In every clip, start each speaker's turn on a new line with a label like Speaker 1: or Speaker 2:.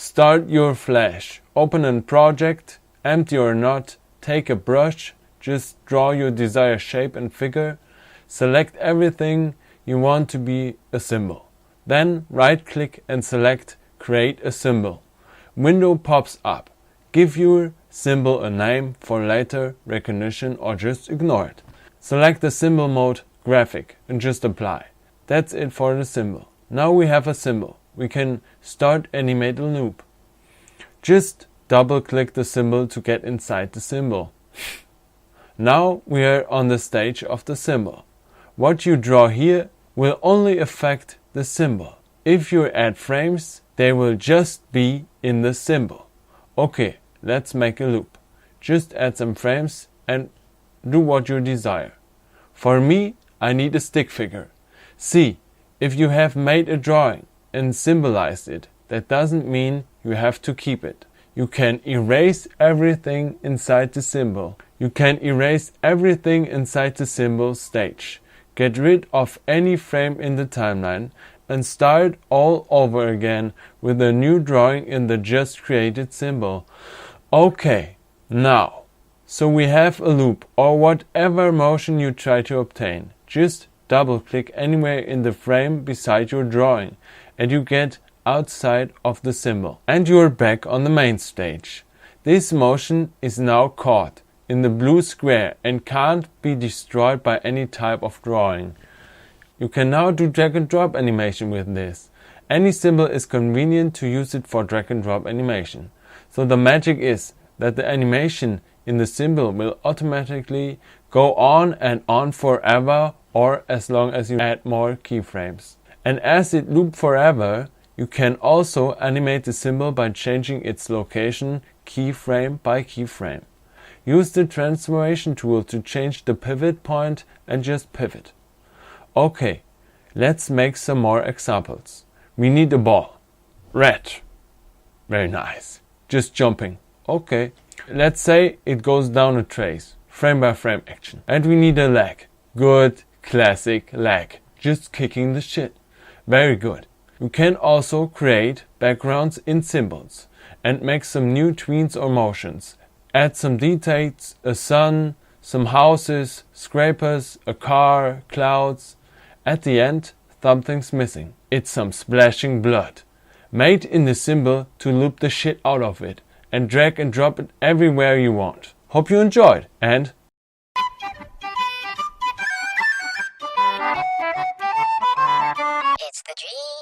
Speaker 1: Start your Flash. Open a project, empty or not, take a brush, just draw your desired shape and figure. Select everything you want to be a symbol. Then right click and select Create a Symbol. Window pops up. Give your symbol a name for later recognition or just ignore it. Select the symbol mode Graphic and just apply. That's it for the symbol. Now we have a symbol. We can start animate a loop. Just double click the symbol to get inside the symbol. Now we are on the stage of the symbol. What you draw here will only affect the symbol. If you add frames, they will just be in the symbol. Okay, let's make a loop. Just add some frames and do what you desire. For me, I need a stick figure. See, if you have made a drawing and symbolized it, that doesn't mean you have to keep it. You can erase everything inside the symbol. You can erase everything inside the symbol stage. Get rid of any frame in the timeline and start all over again with a new drawing in the just created symbol. Okay, now, so we have a loop or whatever motion you try to obtain. Just double click anywhere in the frame beside your drawing and you get outside of the symbol. And you're back on the main stage. This motion is now caught in the blue square and can't be destroyed by any type of drawing. You can now do drag and drop animation with this. Any symbol is convenient to use it for drag and drop animation. So the magic is that the animation in the symbol will automatically go on and on forever or as long as you add more keyframes. And as it loops forever, you can also animate the symbol by changing its location keyframe by keyframe. Use the transformation tool to change the pivot point and just pivot. Okay, let's make some more examples. We need a ball. Red. Very nice. Just jumping. Okay. Let's say it goes down a trace. Frame by frame action. And we need a leg. Good, classic leg. Just kicking the shit. Very good. You can also create backgrounds in symbols and make some new tweens or motions. Add some details, a sun, some houses, scrapers, a car, clouds. At the end, something's missing. It's some splashing blood. Made in the symbol to loop the shit out of it and drag and drop it everywhere you want. Hope you enjoyed and
Speaker 2: it's the dream.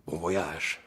Speaker 3: Bon voyage.